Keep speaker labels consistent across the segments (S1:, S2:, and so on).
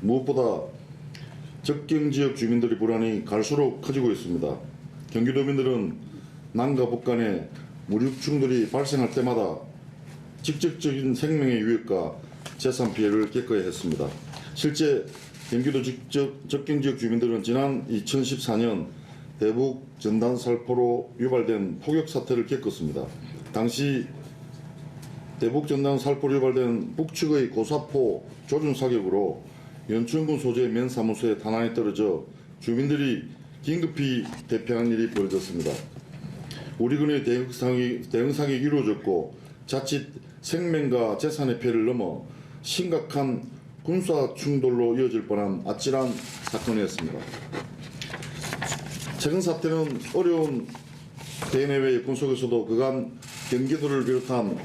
S1: 무엇보다 접경지역 주민들의 불안이 갈수록 커지고 있습니다. 경기도민들은 남과 북 간의 무력 충돌이 발생할 때마다 직접적인 생명의 위협과 재산 피해를 겪어야 했습니다. 실제 경기도 접경지역 주민들은 지난 2014년 대북 전단 살포로 유발된 포격 사태를 겪었습니다. 당시 대북 전단 살포로 유발된 북측의 고사포 조준 사격으로 연천군 소재의 면 사무소에 탄환이 떨어져 주민들이 긴급히 대피하는 일이 벌어졌습니다. 우리 군의 대응 사격이 이루어졌고 자칫 생명과 재산의 피해를 넘어 심각한 군사 충돌로 이어질 뻔한 아찔한 사건이었습니다. 최근 사태는 어려운 대내외 여건 속에서도 그간 경기도를 비롯한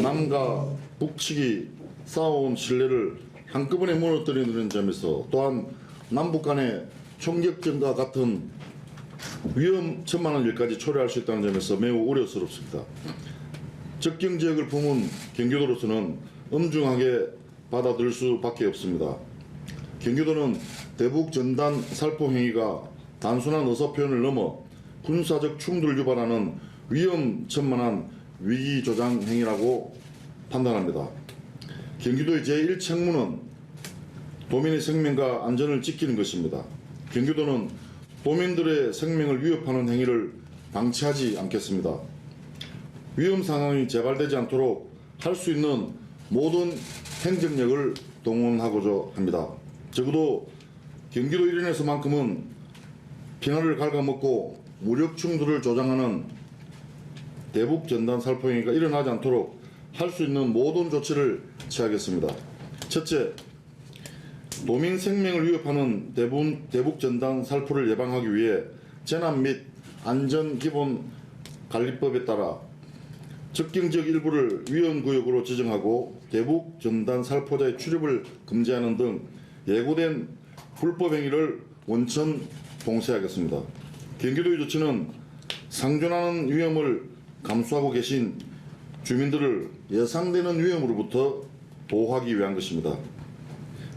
S1: 남과 북측이 쌓아온 신뢰를 한꺼번에 무너뜨리는 점에서 또한 남북 간의 총격전과 같은 위험천만한 일까지 초래할 수 있다는 점에서 매우 우려스럽습니다. 접경지역을 품은 경기도로서는 엄중하게 받아들일 수밖에 없습니다. 경기도는 대북 전단 살포 행위가 단순한 의사표현을 넘어 군사적 충돌을 유발하는 위험천만한 위기조장 행위라고 판단합니다. 경기도의 제1책무는 도민의 생명과 안전을 지키는 것입니다. 경기도는 도민들의 생명을 위협하는 행위를 방치하지 않겠습니다. 위험 상황이 재발되지 않도록 할 수 있는 모든 행정력을 동원하고자 합니다. 적어도 경기도 일원에서만큼은 평화를 갉아먹고 무력 충돌을 조장하는 대북 전단 살포 행위가 일어나지 않도록 할 수 있는 모든 조치를 취하겠습니다. 첫째, 도민 생명을 위협하는 대북 전단 살포를 예방하기 위해 재난 및 안전기본관리법에 따라 접경지역 일부를 위험구역으로 지정하고 대북 전단 살포자의 출입을 금지하는 등 예고된 불법 행위를 원천 봉쇄하겠습니다. 경기도의 조치는 상존하는 위험을 감수하고 계신 주민들을 예상되는 위험으로부터 보호하기 위한 것입니다.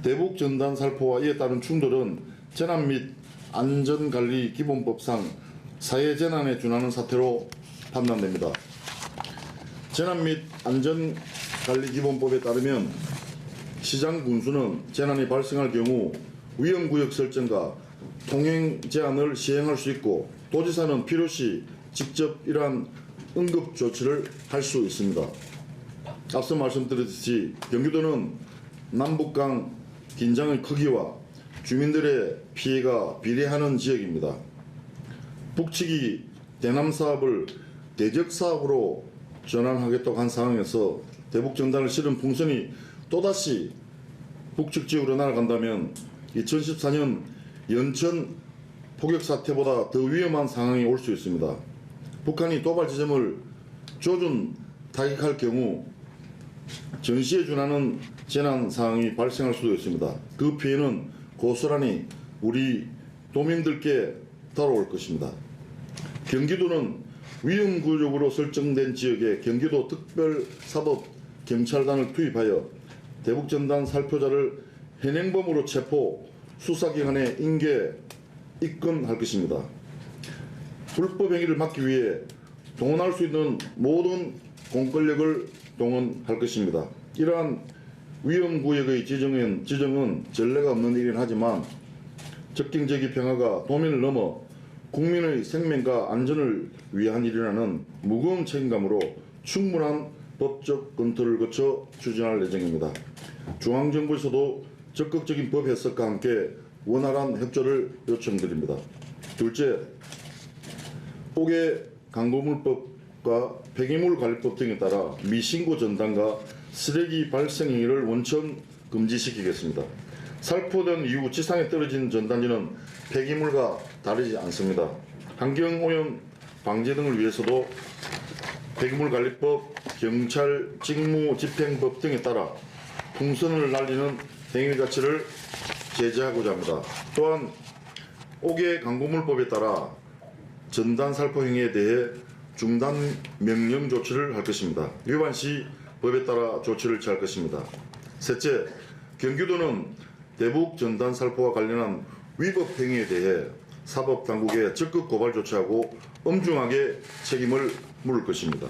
S1: 대북 전단 살포와 이에 따른 충돌은 재난 및 안전관리기본법상 사회재난에 준하는 사태로 판단됩니다. 재난 및 안전관리기본법에 따르면 시장 군수는 재난이 발생할 경우 위험구역 설정과 통행 제한을 시행할 수 있고 도지사는 필요시 직접 이러한 응급조치를 할 수 있습니다. 앞서 말씀드렸듯이 경기도는 남북간 긴장의 크기와 주민들의 피해가 비례하는 지역입니다. 북측이 대남 사업을 대적 사업으로 전환하겠다고 한 상황에서 대북 전단을 실은 풍선이 또다시 북측 지역으로 날아간다면 2014년 연천 포격 사태보다 더 위험한 상황이 올 수 있습니다. 북한이 도발 지점을 조준 타격할 경우 전시에 준하는 재난 상황이 발생할 수도 있습니다. 그 피해는 고스란히 우리 도민들께 따라올 것입니다. 경기도는 위험구역으로 설정된 지역에 경기도 특별사법경찰단을 투입하여 대북전단 살포자를 현행범으로 체포, 수사기관에 인계, 입건할 것입니다. 불법 행위를 막기 위해 동원할 수 있는 모든 공권력을 동원할 것입니다. 이러한 위험구역의 지정은 전례가 없는 일이긴 하지만 접경지역의 평화가 도민을 넘어 국민의 생명과 안전을 위한 일이라는 무거운 책임감으로 충분한 법적 검토를 거쳐 추진할 예정입니다. 중앙정부에서도 적극적인 법 해석과 함께 원활한 협조를 요청드립니다. 둘째, 옥외 강고물법과 폐기물관리법 등에 따라 미신고 전단과 쓰레기 발생 행위를 원천 금지시키겠습니다. 살포된 이후 지상에 떨어진 전단지는 폐기물과 다르지 않습니다. 환경오염 방지 등을 위해서도 폐기물관리법, 경찰 직무집행법 등에 따라 풍선을 날리는 행위 자체를 제재하고자 합니다. 또한 옥외 강고물법에 따라 전단 살포 행위에 대해 중단 명령 조치를 할 것입니다. 위반 시 법에 따라 조치를 취할 것입니다. 셋째, 경기도는 대북 전단 살포와 관련한 위법 행위에 대해 사법당국에 적극 고발 조치하고 엄중하게 책임을 물을 것입니다.